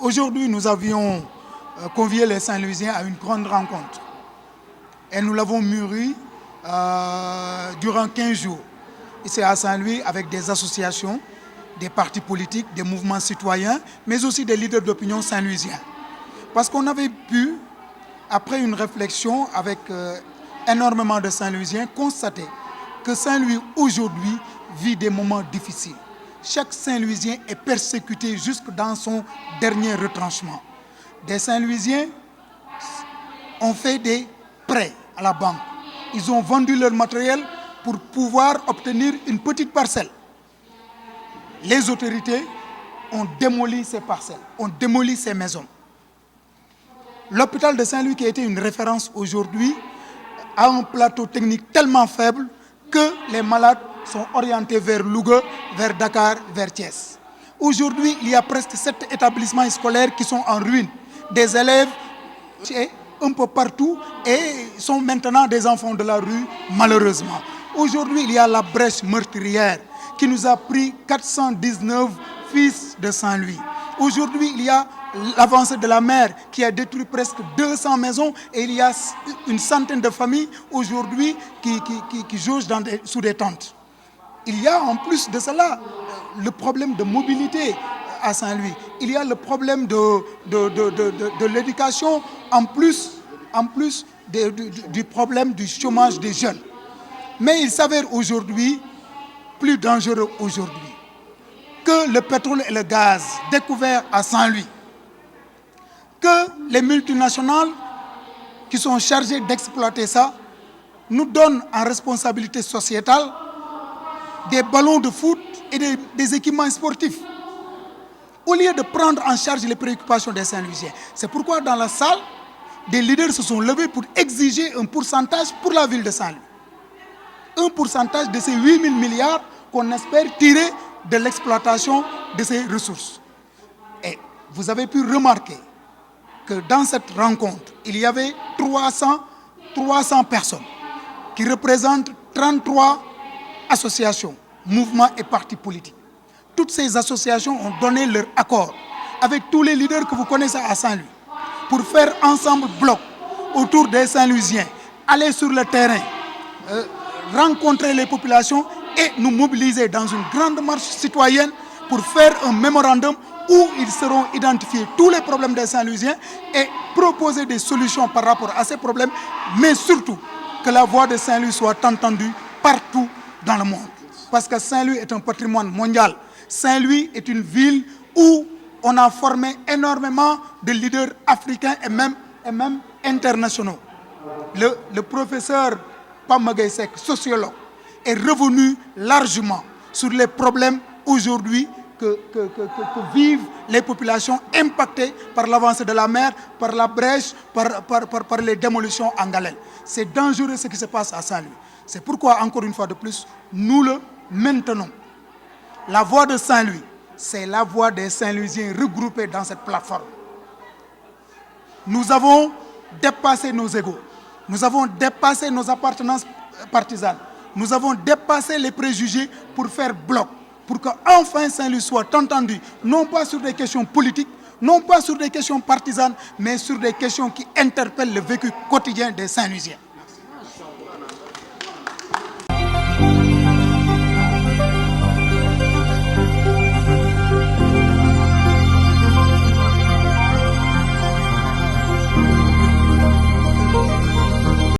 Aujourd'hui, nous avions convié les Saint-Louisiens à une grande rencontre. Et nous l'avons mûri durant 15 jours. Ici à Saint-Louis, avec des associations, des partis politiques, des mouvements citoyens, mais aussi des leaders d'opinion saint-louisiens. Parce qu'on avait pu, après une réflexion avec énormément de Saint-Louisiens, constater que Saint-Louis aujourd'hui vit des moments difficiles. Chaque Saint-Louisien est persécuté jusque dans son dernier retranchement. Des Saint-Louisiens ont fait des prêts à la banque. Ils ont vendu leur matériel pour pouvoir obtenir une petite parcelle. Les autorités ont démoli ces parcelles, ont démoli ces maisons. L'hôpital de Saint-Louis, qui a été une référence aujourd'hui, a un plateau technique tellement faible que les malades sont orientés vers Louga, vers Dakar, vers Thiès. Aujourd'hui, il y a presque 7 établissements scolaires qui sont en ruine. Des élèves un peu partout et sont maintenant des enfants de la rue, malheureusement. Aujourd'hui, il y a la brèche meurtrière qui nous a pris 419 fils de Saint-Louis. Aujourd'hui, il y a l'avancée de la mer qui a détruit presque 200 maisons et il y a une centaine de familles aujourd'hui qui jaugent sous des tentes. Il y a en plus de cela le problème de mobilité à Saint-Louis. Il y a le problème de l'éducation en plus du problème du chômage des jeunes. Mais il s'avère aujourd'hui plus dangereux aujourd'hui que le pétrole et le gaz découverts à Saint-Louis, que les multinationales qui sont chargées d'exploiter ça nous donnent en responsabilité sociétale des ballons de foot et des équipements sportifs, au lieu de prendre en charge les préoccupations des Saint-Louisiens. C'est pourquoi dans la salle, des leaders se sont levés pour exiger un pourcentage pour la ville de Saint-Louis. Un pourcentage de ces 8 000 milliards qu'on espère tirer de l'exploitation de ces ressources. Et vous avez pu remarquer que dans cette rencontre, il y avait 300 personnes qui représentent 33 associations, mouvements et partis politiques. Toutes ces associations ont donné leur accord avec tous les leaders que vous connaissez à Saint-Louis pour faire ensemble bloc autour des Saint-Louisiens, aller sur le terrain, rencontrer les populations et nous mobiliser dans une grande marche citoyenne pour faire un mémorandum où ils seront identifiés tous les problèmes des Saint-Louisiens et proposer des solutions par rapport à ces problèmes, mais surtout que la voix de Saint-Louis soit entendue partout dans le monde. Parce que Saint-Louis est un patrimoine mondial. Saint-Louis est une ville où on a formé énormément de leaders africains et même internationaux. Le professeur Pam Magaïsek, sociologue, est revenu largement sur les problèmes aujourd'hui que vivent les populations impactées par l'avancée de la mer, par la brèche, par les démolitions en galère. C'est dangereux ce qui se passe à Saint-Louis. C'est pourquoi, encore une fois de plus, nous le maintenons. La voix de Saint-Louis, c'est la voix des Saint-Louisiens regroupés dans cette plateforme. Nous avons dépassé nos égos. Nous avons dépassé nos appartenances partisanes. Nous avons dépassé les préjugés pour faire bloc, pour qu'enfin Saint-Louis soit entendu, non pas sur des questions politiques, non pas sur des questions partisanes, mais sur des questions qui interpellent le vécu quotidien des Saint-Louisiens.